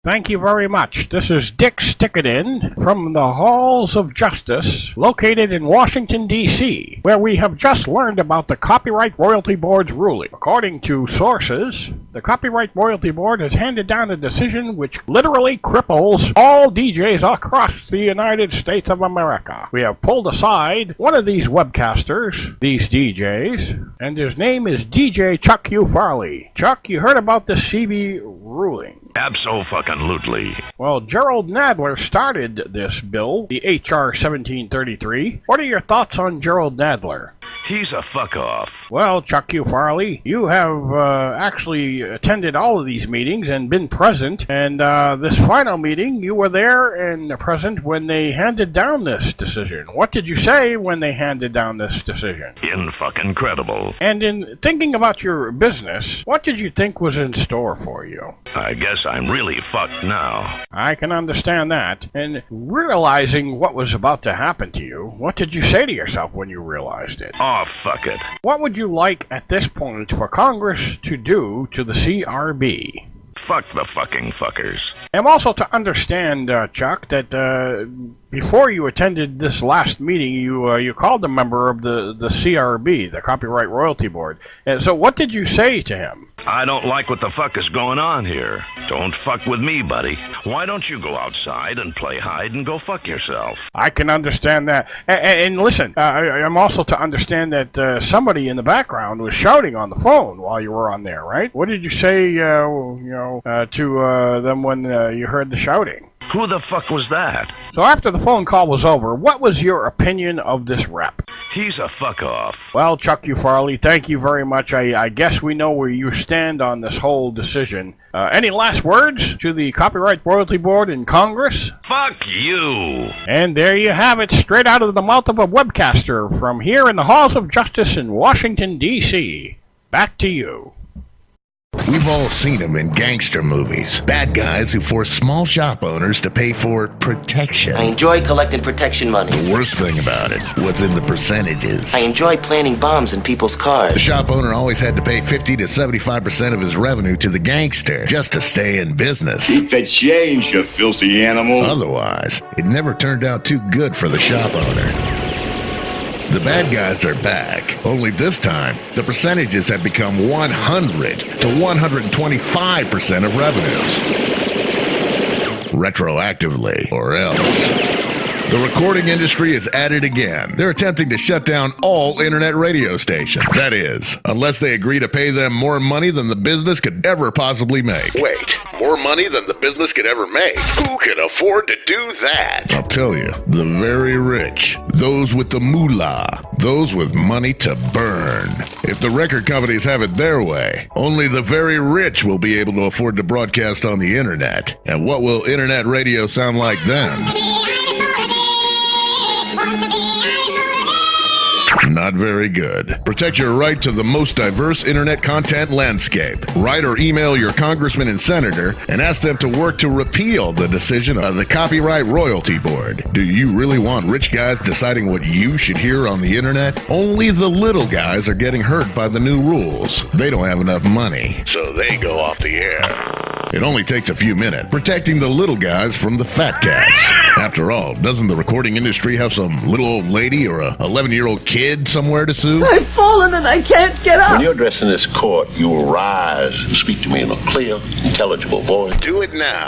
Thank you very much. This is Dick Stickadin from the Halls of Justice, located in Washington, D.C., where we have just learned about the Copyright Royalty Board's ruling. According to sources, the Copyright Royalty Board has handed down a decision which literally cripples all DJs across the United States of America. We have pulled aside one of these webcasters, these DJs, and his name is DJ Chuck U. Farley. Chuck, you heard about the CB ruling? Abso-fucking-lutely. Well, Gerald Nadler started this bill, the H.R. 1733. What are your thoughts on Gerald Nadler? He's a fuck-off. Well, Chuck U. Farley, you have actually attended all of these meetings and been present, and this final meeting, you were there and present when they handed down this decision. What did you say when they handed down this decision? In-fucking-credible. And in thinking about your business, what did you think was in store for you? I guess I'm really fucked now. I can understand that. And realizing what was about to happen to you, what did you say to yourself when you realized it? Oh, fuck it. What would you like at this point for Congress to do to the CRB? Fuck the fucking fuckers. And also to understand, Chuck, that before you attended this last meeting, you called a member of the CRB, the Copyright Royalty Board. And so what did you say to him? I don't like what the fuck is going on here. Don't fuck with me, buddy. Why don't you go outside and play hide and go fuck yourself? I can understand that. And listen, I'm also to understand that somebody in the background was shouting on the phone while you were on there, right? What did you say, to them when you heard the shouting? Who the fuck was that? So after the phone call was over, what was your opinion of this rep? He's a fuck-off. Well, Chuck U. Farley, thank you very much. I guess we know where you stand on this whole decision. Any last words to the Copyright Royalty Board in Congress? Fuck you! And there you have it, straight out of the mouth of a webcaster from here in the Halls of Justice in Washington, D.C. Back to you. We've all seen them in gangster movies. Bad guys who force small shop owners to pay for protection. I enjoy collecting protection money. The worst thing about it was in the percentages. I enjoy planting bombs in people's cars. The shop owner always had to pay 50 to 75% of his revenue to the gangster just to stay in business. Keep the change, you filthy animal. Otherwise, it never turned out too good for the shop owner. The bad guys are back, only this time, the percentages have become 100 to 125% of revenues. Retroactively, or else. The recording industry is at it again. They're attempting to shut down all internet radio stations. That is, unless they agree to pay them more money than the business could ever possibly make. Wait, more money than the business could ever make? Who can afford to do that? I'll tell you, the very rich. Those with the moolah. Those with money to burn. If the record companies have it their way, only the very rich will be able to afford to broadcast on the internet. And what will internet radio sound like then? Not very good. Protect your right to the most diverse internet content landscape. Write or email your congressman and senator and ask them to work to repeal the decision of the Copyright Royalty Board. Do you really want rich guys deciding what you should hear on the internet? Only the little guys are getting hurt by the new rules. They don't have enough money, so they go off the air. It only takes a few minutes, protecting the little guys from the fat cats. After all, doesn't the recording industry have some little old lady or a 11-year-old kid somewhere to sue? I've fallen and I can't get up. When you're addressing this court, you will rise and speak to me in a clear, intelligible voice. Do it now.